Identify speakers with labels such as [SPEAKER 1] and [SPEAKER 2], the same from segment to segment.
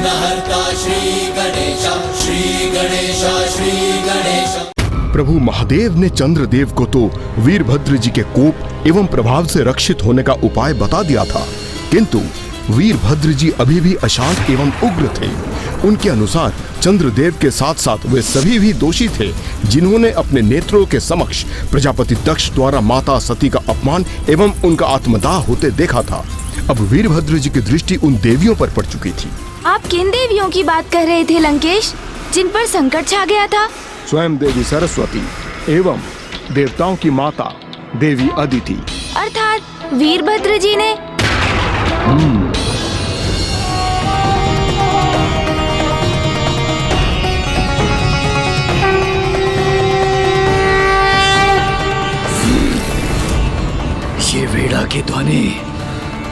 [SPEAKER 1] विघ्नहर्ता श्री गणेश, श्री गणेश, श्री गणेश।
[SPEAKER 2] प्रभु महादेव ने चंद्रदेव को तो वीरभद्र जी के कोप एवं प्रभाव से रक्षित होने का उपाय बता दिया था, किंतु वीरभद्र जी अभी भी अशांत एवं उग्र थे। उनके अनुसार चंद्रदेव के साथ साथ वे सभी भी दोषी थे जिन्होंने अपने नेत्रों के समक्ष प्रजापति दक्ष द्वारा माता सती का अपमान एवं उनका आत्मदाह होते देखा था। अब वीरभद्र जी की दृष्टि उन देवियों पर पड़ चुकी थी।
[SPEAKER 3] आप किन देवियों की बात कर रहे थे लंकेश, जिन पर संकट छा गया था?
[SPEAKER 2] स्वयं देवी सरस्वती एवं देवताओं की माता देवी अदिति।
[SPEAKER 3] अर्थात वीरभद्र जी ने।
[SPEAKER 4] ये वीणा की ध्वनि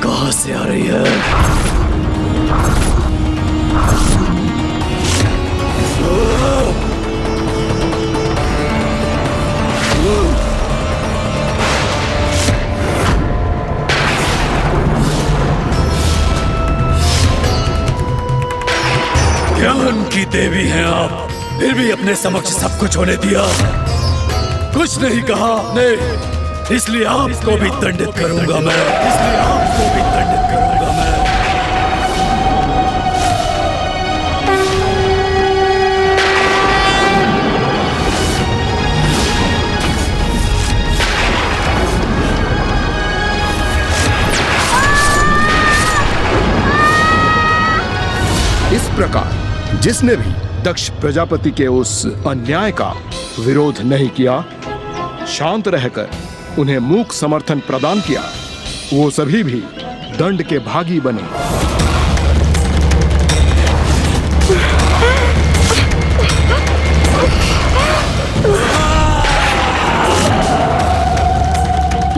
[SPEAKER 4] कहाँ से आ रही है? ज्ञान की देवी हैं आप, फिर भी अपने समक्ष सब कुछ होने दिया, कुछ नहीं कहा। नहीं, इसलिए आपको भी दंडित करूंगा मैं, इसलिए आपको भी दंडित करूंगा मैं।
[SPEAKER 2] इस प्रकार जिसने भी दक्ष प्रजापति के उस अन्याय का विरोध नहीं किया, शांत रहकर उन्हें मूक समर्थन प्रदान किया, वो सभी भी दंड के भागी बने।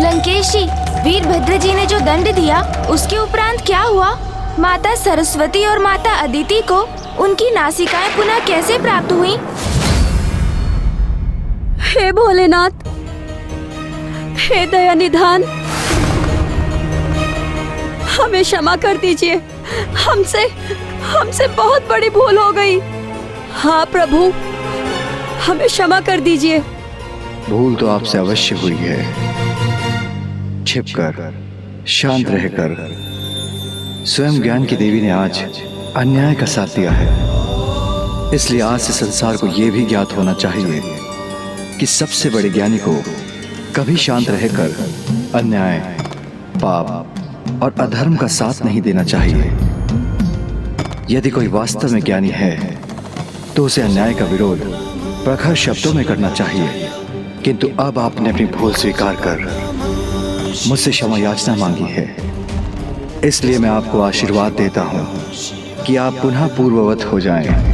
[SPEAKER 3] लंकेश जी, वीरभद्र जी ने जो दंड दिया उसके उपरांत क्या हुआ? माता सरस्वती और माता अदिति को उनकी नासिकाएं पुनः कैसे प्राप्त हुई?
[SPEAKER 5] हे भोलेनाथ, हे दया निधान, हमें क्षमा कर दीजिए। हमसे बहुत बड़ी भूल हो गई। हाँ प्रभु, हमें क्षमा कर दीजिए।
[SPEAKER 6] भूल तो आपसे अवश्य हुई है। छिपकर, शांत रहकर स्वयं ज्ञान की देवी ने आज अन्याय का साथ दिया है। इसलिए आज से संसार को यह भी ज्ञात होना चाहिए कि सबसे बड़े ज्ञानी को कभी शांत रहकर अन्याय, पाप और अधर्म का साथ नहीं देना चाहिए। यदि कोई वास्तव में ज्ञानी है तो उसे अन्याय का विरोध प्रखर शब्दों में करना चाहिए। किंतु अब आपने अपनी भूल स्वीकार कर मुझसे क्षमा याचना मांगी है, इसलिए मैं आपको आशीर्वाद देता हूं कि आप पुनः पूर्ववत हो जाएं।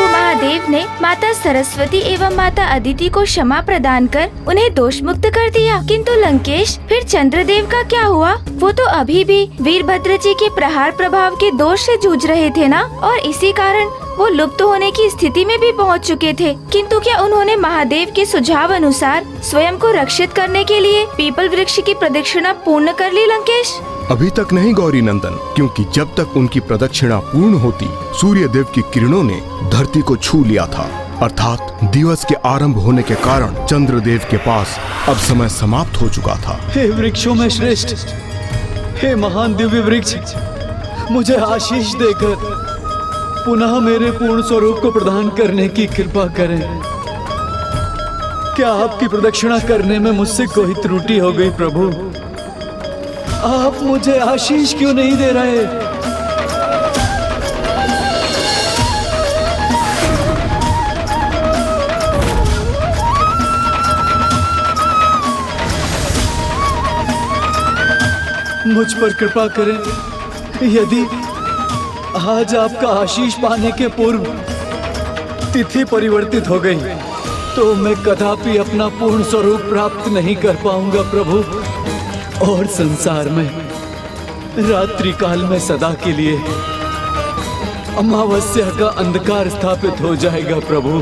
[SPEAKER 3] महादेव ने माता सरस्वती एवं माता अदिति को क्षमा प्रदान कर उन्हें दोष मुक्त कर दिया। किंतु लंकेश, फिर चंद्रदेव का क्या हुआ? वो तो अभी भी वीरभद्र जी के प्रहार प्रभाव के दोष से जूझ रहे थे ना, और इसी कारण वो लुप्त होने की स्थिति में भी पहुंच चुके थे। किंतु क्या उन्होंने महादेव के सुझाव अनुसार स्वयं को रक्षित करने के लिए पीपल वृक्ष की प्रदक्षिणा पूर्ण कर ली लंकेश?
[SPEAKER 2] अभी तक नहीं गौरी नंदन, क्योंकि जब तक उनकी प्रदक्षिणा पूर्ण होती, सूर्य देव की किरणों ने धरती को छू लिया था। अर्थात दिवस के आरंभ होने के कारण चंद्रदेव के पास अब समय समाप्त हो चुका था।
[SPEAKER 4] हे वृक्षों में श्रेष्ठ, हे महान दिव्य वृक्ष, मुझे आशीष देकर पुनः मेरे पूर्ण स्वरूप को प्रदान करने की कृपा करें। क्या आपकी प्रदक्षिणा करने में मुझसे कोई त्रुटि हो गई प्रभु? आप मुझे आशीष क्यों नहीं दे रहे? मुझ पर कृपा करें। यदि आज आपका आशीष पाने के पूर्व तिथि परिवर्तित हो गई तो मैं कदापि अपना पूर्ण स्वरूप प्राप्त नहीं कर पाऊंगा प्रभु, और संसार में रात्रि काल में सदा के लिए अमावस्या का अंधकार स्थापित हो जाएगा प्रभु।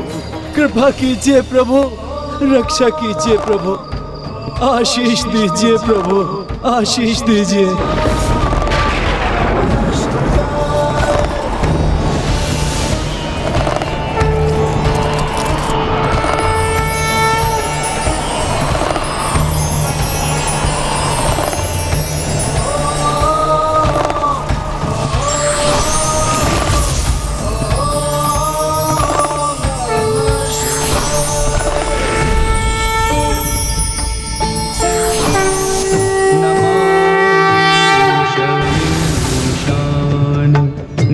[SPEAKER 4] कृपा कीजिए प्रभु, रक्षा कीजिए प्रभु, आशीष दीजिए प्रभु, आशीष दीजिए।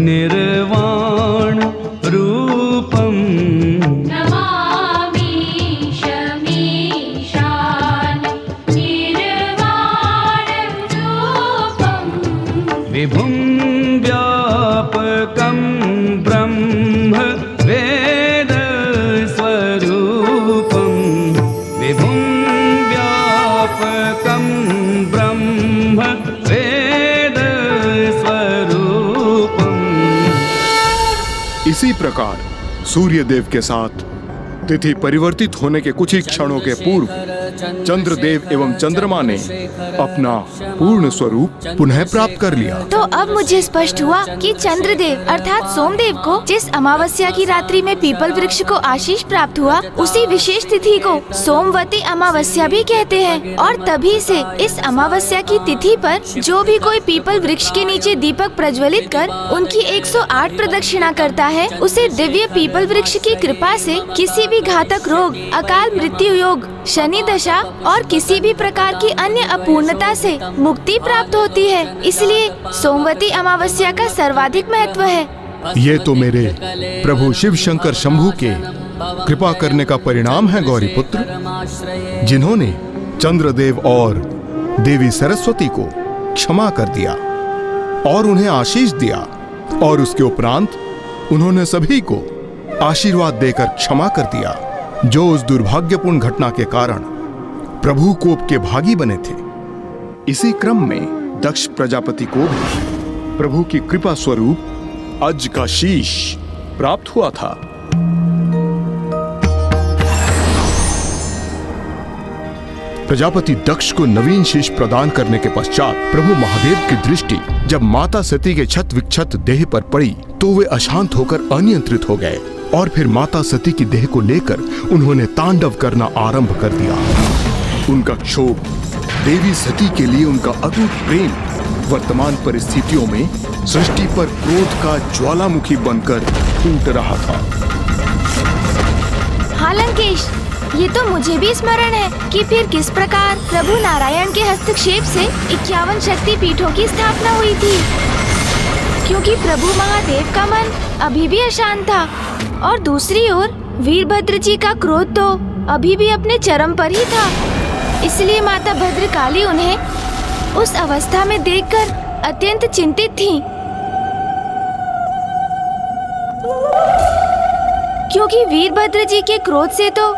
[SPEAKER 7] निर्वाण रूपम
[SPEAKER 8] नमामि शमीशान निर्वाण रूपम
[SPEAKER 7] विभुं व्यापकं ब्रह्म वेद स्वरूपं विभुं व्यापकं ब्रह्म वेद स्वरूपं।
[SPEAKER 2] इसी प्रकार सूर्य देव के साथ तिथि परिवर्तित होने के कुछ ही क्षणों के पूर्व चंद्रदेव एवं चंद्रमा ने अपना पूर्ण स्वरूप पुनः प्राप्त कर लिया।
[SPEAKER 3] तो अब मुझे स्पष्ट हुआ कि चंद्रदेव अर्थात सोमदेव को जिस अमावस्या की रात्रि में पीपल वृक्ष को आशीष प्राप्त हुआ, उसी विशेष तिथि को सोमवती अमावस्या भी कहते हैं। और तभी से इस अमावस्या की तिथि पर जो भी कोई पीपल वृक्ष के नीचे दीपक प्रज्वलित कर उनकी 108 प्रदक्षिणा करता है, उसे दिव्य पीपल वृक्ष की कृपा से किसी भी घातक रोग, अकाल मृत्यु योग, शनि दशा और किसी भी प्रकार की अन्य अपूर्णता से मुक्ति प्राप्त होती है। इसलिए सोमवती अमावस्या का सर्वाधिक महत्व है।
[SPEAKER 2] ये तो मेरे प्रभु शिव शंकर शंभू के कृपा करने का परिणाम है गौरी पुत्र, जिन्होंने चंद्रदेव और देवी सरस्वती को क्षमा कर दिया और उन्हें आशीष दिया, और उसके उपरांत उन्होंने सभी को आशीर्वाद देकर क्षमा कर दिया जो उस दुर्भाग्यपूर्ण घटना के कारण प्रभु कोप के भागी बने थे। इसी क्रम में दक्ष प्रजापति को भी प्रभु की कृपा स्वरूप अज का शीश प्राप्त हुआ था। प्रजापति दक्ष को नवीन शीश प्रदान करने के पश्चात प्रभु महादेव की दृष्टि जब माता सती के क्षत विक्षत देह पर पड़ी तो वे अशांत होकर अनियंत्रित हो गए, और फिर माता सती की देह को लेकर उन्होंने तांडव करना आरंभ कर दिया। उनका क्षोभ, देवी सती के लिए उनका अटूट प्रेम वर्तमान परिस्थितियों में सृष्टि पर क्रोध का ज्वालामुखी बनकर फूट रहा था।
[SPEAKER 3] हाँ लंकेश, ये तो मुझे भी स्मरण है कि फिर किस प्रकार प्रभु नारायण के हस्तक्षेप से 51 शक्ति पीठों की स्थापना हुई थी, क्योंकि प्रभु महादेव का मन अभी भी अशांत था और दूसरी ओर वीरभद्र जी का क्रोध तो अभी भी अपने चरम पर ही था। इसलिए माता भद्रकाली उन्हें उस अवस्था में देखकर अत्यंत चिंतित थीं, क्योंकि वीरभद्र जी के क्रोध से तो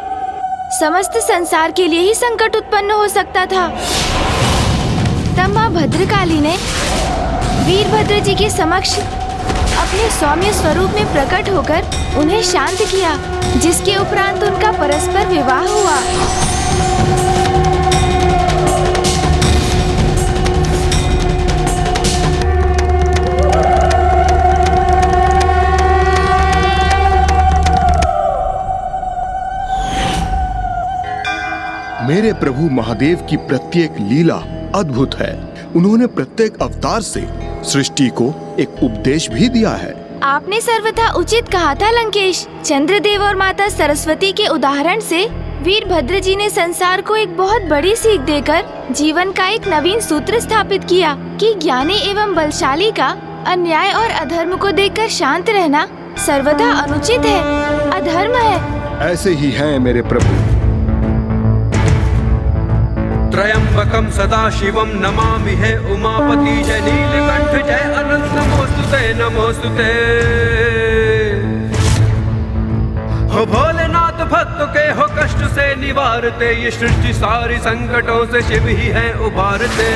[SPEAKER 3] समस्त संसार के लिए ही संकट उत्पन्न हो सकता था। तब मां भद्रकाली ने वीरभद्र जी के समक्ष अपने सौम्य स्वरूप में प्रकट होकर उन्हें शांत किया, जिसके उपरांत उनका परस्पर विवाह हुआ।
[SPEAKER 2] मेरे प्रभु महादेव की प्रत्येक लीला अद्भुत है। उन्होंने प्रत्येक अवतार से सृष्टि को एक उपदेश भी दिया है।
[SPEAKER 3] आपने सर्वथा उचित कहा था लंकेश। चंद्रदेव और माता सरस्वती के उदाहरण से वीरभद्र जी ने संसार को एक बहुत बड़ी सीख देकर जीवन का एक नवीन सूत्र स्थापित किया कि ज्ञानी एवं बलशाली का अन्याय और अधर्म को देखकर शांत रहना सर्वथा अनुचित है, अधर्म है।
[SPEAKER 2] ऐसे ही हैं मेरे प्रभु।
[SPEAKER 9] त्रयंबकम सदा शिवम नमामि है उमापति जय नीलकंठ जय अनंत नमोस्तुते हो भोलेनाथ भक्तों के हो कष्ट से निवारते, ये सृष्टि सारी संकटों से शिव ही है उबारते।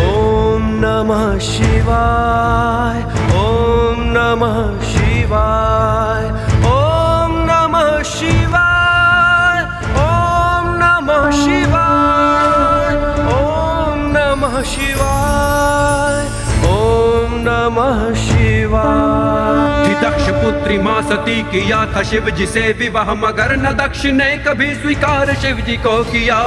[SPEAKER 9] ओम नमः शिवाय, ओम नमः शिवाय, ओम नमः शिवाय, ओम नमः शिवाय, ओम नमः शिवाय, ओम नमः शिवाय। दक्ष पुत्री मां सती किया था शिव जी से विवाह, मगर न दक्ष ने कभी स्वीकार शिव जी को किया।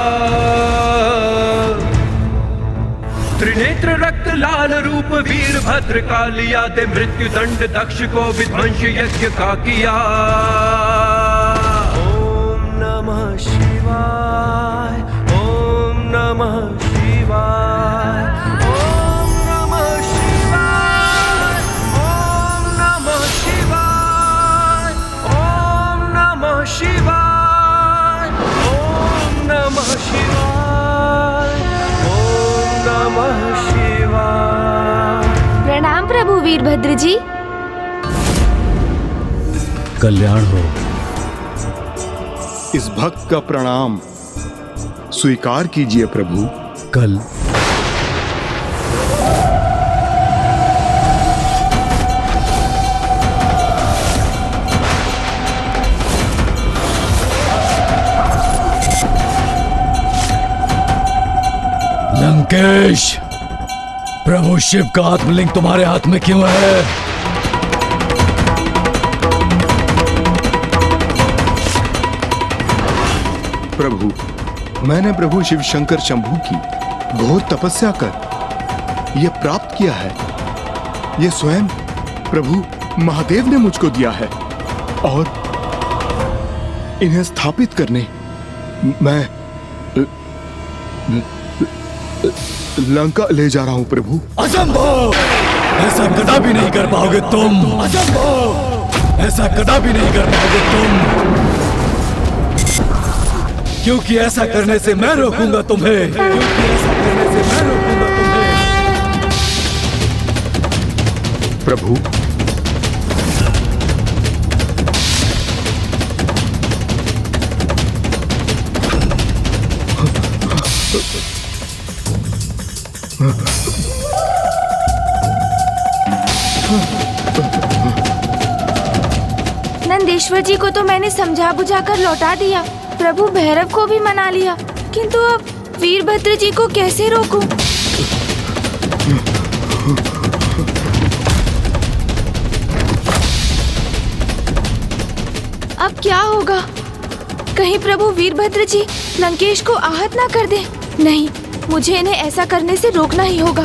[SPEAKER 9] त्रिनेत्र रक्त लाल रूप वीरभद्र का लिया, दे मृत्यु दंड दक्ष को विध्वंस यज्ञ का किया। ओम नमः शिवाय, ओम नमः शिवाय, ओम नमः शिवाय, ओम नमः शिवाय, ओम नमः शिवाय, ओम नमः शिवाय, ओम नमः शिवाय।
[SPEAKER 3] प्रणाम प्रभु वीरभद्र जी।
[SPEAKER 4] कल्याण हो।
[SPEAKER 2] इस भक्त का प्रणाम स्वीकार कीजिए प्रभु।
[SPEAKER 4] कल लंकेश, प्रभु शिव का आत्मलिंग तुम्हारे हाथ में क्यों है?
[SPEAKER 2] प्रभु, मैंने प्रभु शिव शंकर शंभू की घोर तपस्या कर यह प्राप्त किया है। यह स्वयं प्रभु महादेव ने मुझको दिया है और इन्हें स्थापित करने मैं लंका ले जा रहा हूं प्रभु।
[SPEAKER 4] असंभव! ऐसा कदापि नहीं कर पाओगे तुम। असंभव! ऐसा कदापि नहीं कर पाओगे तुम, क्योंकि ऐसा करने से मैं रोकूंगा तुम्हें। क्योंकि ऐसा करने से मैं रोकूंगा तुम्हें।
[SPEAKER 2] प्रभु,
[SPEAKER 3] नंदेश्वर जी को तो मैंने समझा बुझाकर लौटा दिया, प्रभु भैरव को भी मना लिया, किंतु अब वीरभद्र जी को कैसे रोकूं? अब क्या होगा? कहीं प्रभु वीरभद्र जी लंकेश को आहत ना कर दे। नहीं, मुझे इन्हें ऐसा करने से रोकना ही होगा।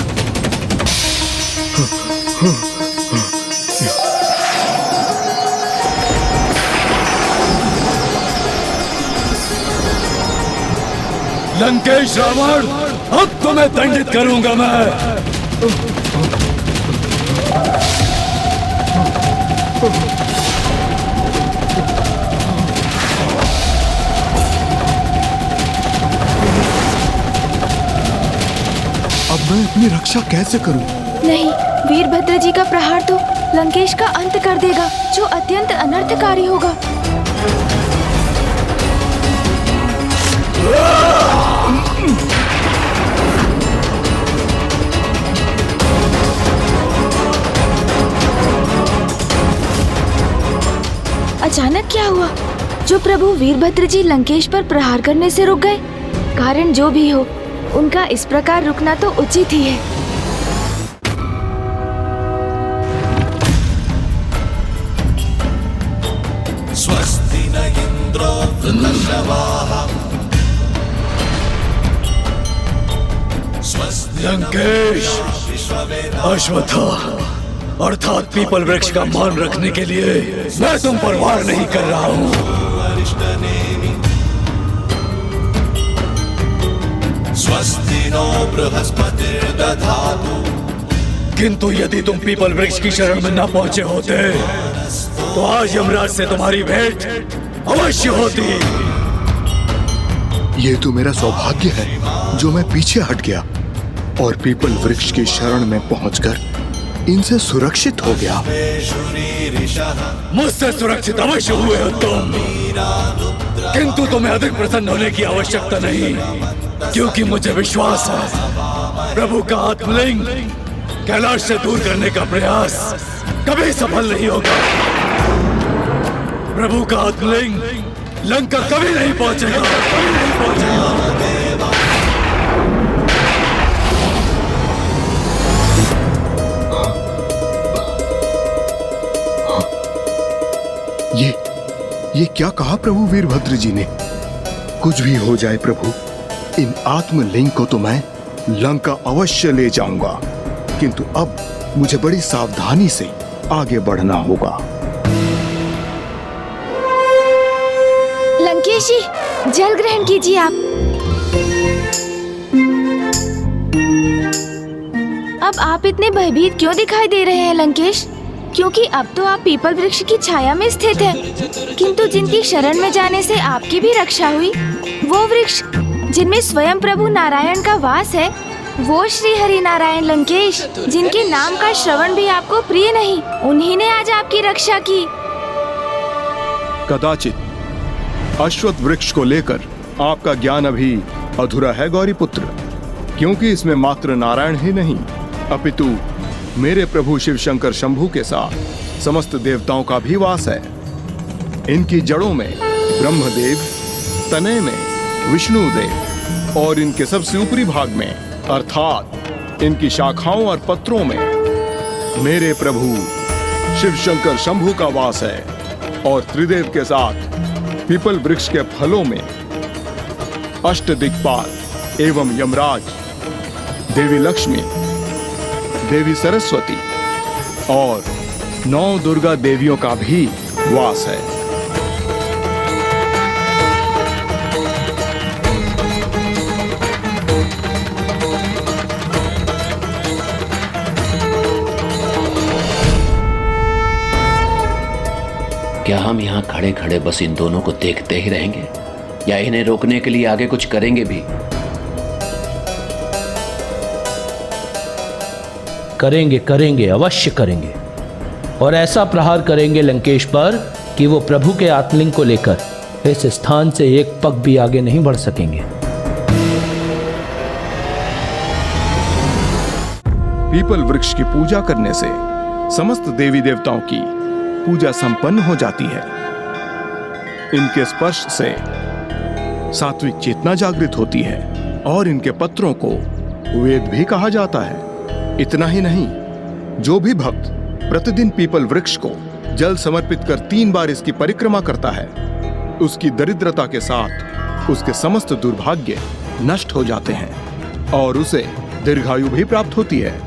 [SPEAKER 4] लंकेश रावण, अब तुम्हें दंडित करूंगा मैं।
[SPEAKER 2] अब मैं अपनी रक्षा कैसे करूं?
[SPEAKER 3] नहीं, वीरभद्र जी का प्रहार तो लंकेश का अंत कर देगा, जो अत्यंत अनर्थकारी होगा। अचानक क्या हुआ जो प्रभु वीरभद्र जी लंकेश पर प्रहार करने से रुक गए? कारण जो भी हो, उनका इस प्रकार रुकना तो उचित ही है।
[SPEAKER 1] स्वस्ति न इंद्रो वृद्धश्रवाः
[SPEAKER 4] लंकेश, अश्वत्थामा अर्थात पीपल वृक्ष का मान रखने के लिए मैं तुम पर वार नहीं कर रहा हूँ।
[SPEAKER 1] स्वस्ति नो बृहस्पतिर्दधातु।
[SPEAKER 4] किंतु यदि तुम पीपल वृक्ष की शरण में न पहुंचे होते तो आज यमराज से तुम्हारी भेंट अवश्य होती।
[SPEAKER 2] ये तो मेरा सौभाग्य है जो मैं पीछे हट गया और पीपल वृक्ष की शरण में पहुंचकर इनसे सुरक्षित हो गया।
[SPEAKER 4] मुझसे सुरक्षित अवश्य हुए हो तुम, किंतु तुम्हें अधिक प्रसन्न होने की आवश्यकता नहीं, क्योंकि मुझे विश्वास है प्रभु का आत्मलिंग कैलाश से दूर करने का प्रयास कभी सफल नहीं होगा। प्रभु का आत्मलिंग लंका कभी नहीं पहुंचेगा, कभी नहीं पहुंचेगा।
[SPEAKER 2] ये क्या कहा प्रभु वीरभद्र जी ने? कुछ भी हो जाए प्रभु, इन आत्मलिंग को तो मैं लंका अवश्य ले जाऊंगा, किंतु अब मुझे बड़ी सावधानी से आगे बढ़ना होगा।
[SPEAKER 3] लंकेश जी, जल ग्रहण कीजिए आप। अब आप इतने भयभीत क्यों दिखाई दे रहे हैं लंकेश? क्योंकि अब तो आप पीपल वृक्ष की छाया में स्थित हैं, किंतु जिनकी शरण में जाने से आपकी भी रक्षा हुई, वो वृक्ष जिनमें स्वयं प्रभु नारायण का वास है, वो श्री हरि नारायण लंकेश, जिनके नाम का श्रवण भी आपको प्रिय नहीं, उन्हीं ने आज आपकी रक्षा की।
[SPEAKER 2] कदाचित अश्वत्थ वृक्ष को लेकर आपका ज्ञान अभी अधूरा है गौरी पुत्र, क्योंकि इसमें मात्र नारायण ही नहीं अपितु मेरे प्रभु शिव शंकर शंभू के साथ समस्त देवताओं का भी वास है। इनकी जड़ों में ब्रह्मदेव, तने में विष्णुदेव और इनके सबसे ऊपरी भाग में अर्थात इनकी शाखाओं और पत्रों में मेरे प्रभु शिव शंकर शंभू का वास है। और त्रिदेव के साथ पीपल वृक्ष के फलों में अष्टदिक्पाल एवं यमराज, देवी लक्ष्मी, देवी सरस्वती और 9 दुर्गा देवियों का भी वास है।
[SPEAKER 1] क्या हम यहाँ खड़े खड़े बस इन दोनों को देखते ही रहेंगे, या इन्हें रोकने के लिए आगे कुछ करेंगे भी?
[SPEAKER 10] करेंगे, करेंगे, अवश्य करेंगे। और ऐसा प्रहार करेंगे लंकेश पर कि वो प्रभु के आत्मलिंग को लेकर इस स्थान से एक पग भी आगे नहीं बढ़ सकेंगे।
[SPEAKER 2] पीपल वृक्ष की पूजा करने से समस्त देवी देवताओं की पूजा संपन्न हो जाती है। इनके स्पर्श से सात्विक चेतना जागृत होती है और इनके पत्रों को वेद भी कहा जाता है। इतना ही नहीं, जो भी भक्त प्रतिदिन पीपल वृक्ष को जल समर्पित कर 3 बार इसकी परिक्रमा करता है, उसकी दरिद्रता के साथ उसके समस्त दुर्भाग्य नष्ट हो जाते हैं और उसे दीर्घायु भी प्राप्त होती है।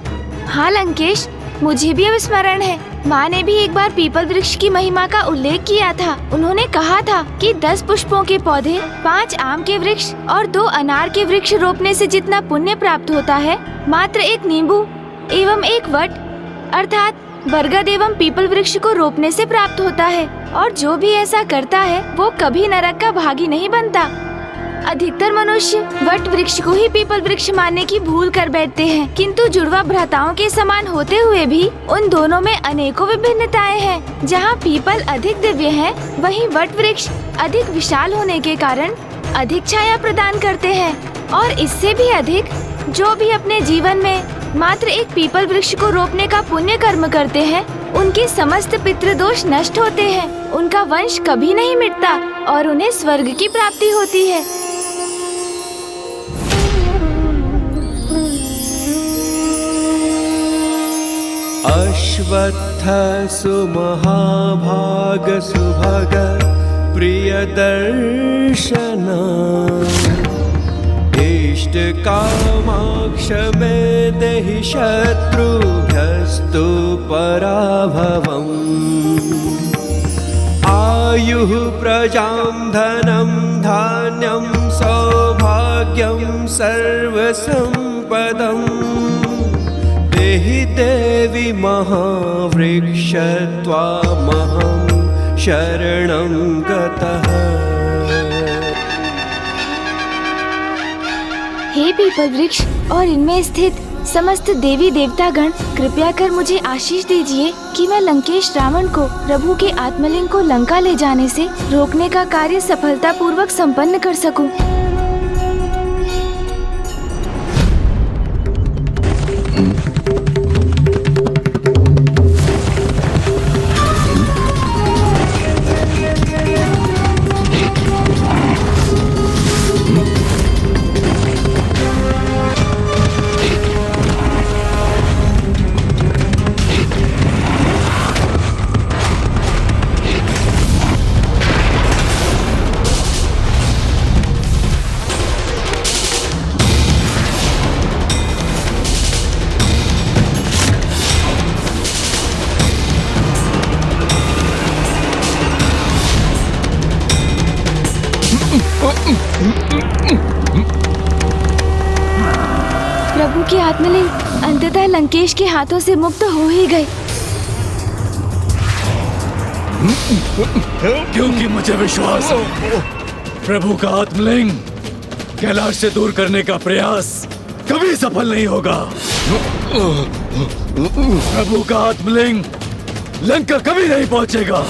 [SPEAKER 3] हाँ लंकेश, मुझे भी अब स्मरण है, माँ ने भी एक बार पीपल वृक्ष की महिमा का उल्लेख किया था। उन्होंने कहा था कि 10 पुष्पों के पौधे, 5 आम के वृक्ष और 2 अनार के वृक्ष रोपने से जितना पुण्य प्राप्त होता है, मात्र 1 नींबू एवं 1 वट अर्थात बरगद एवं पीपल वृक्ष को रोपने से प्राप्त होता है। और जो भी ऐसा करता है वो कभी नरक का भागी नहीं बनता। अधिकतर मनुष्य वट वृक्ष को ही पीपल वृक्ष मानने की भूल कर बैठते हैं, किंतु जुड़वा भ्राताओं के समान होते हुए भी उन दोनों में अनेकों विभिन्नताएं हैं। जहाँ पीपल अधिक दिव्य है, वहीं वट वृक्ष अधिक विशाल होने के कारण अधिक छाया प्रदान करते हैं। और इससे भी अधिक, जो भी अपने जीवन में मात्र एक पीपल वृक्ष को रोपने का पुण्य कर्म करते हैं, उनके समस्त पितृदोष नष्ट होते हैं, उनका वंश कभी नहीं मिटता और उन्हें स्वर्ग की प्राप्ति होती है।
[SPEAKER 9] अश्वत्थ सुमहाभाग सुभग प्रियदर्शन इष्ट कामाक्ष मे देहि शत्रुभ्यस्तु पराभवम् आयुः प्रजां धनं धान्यं सौभाग्यं सर्वसम्पदम् देहि देवी महावृक्ष त्वामहं शरणं गतः।
[SPEAKER 3] हे पीपल वृक्ष और इनमें स्थित समस्त देवी देवतागण कृपया कर मुझे आशीष दीजिए कि मैं लंकेश रावण को प्रभु के आत्मलिंग को लंका ले जाने से रोकने का कार्य सफलतापूर्वक संपन्न कर सकूं। प्रभु के आत्मलिंग अंततः लंकेश के हाथों से मुक्त हो ही गए।
[SPEAKER 4] क्योंकि मुझे विश्वास है प्रभु का आत्मलिंग कैलाश से दूर करने का प्रयास कभी सफल नहीं होगा। प्रभु का आत्मलिंग लंका कभी नहीं पहुंचेगा।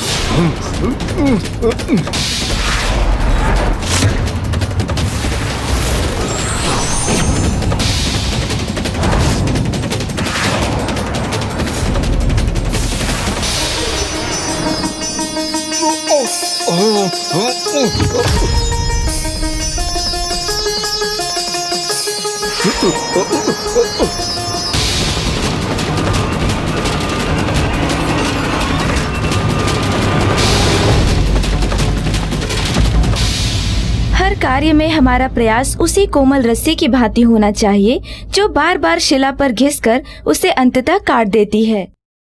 [SPEAKER 3] हर कार्य में हमारा प्रयास उसी कोमल रस्सी की भांति होना चाहिए जो बार बार शिला पर घिसकर उसे अंततः काट देती है।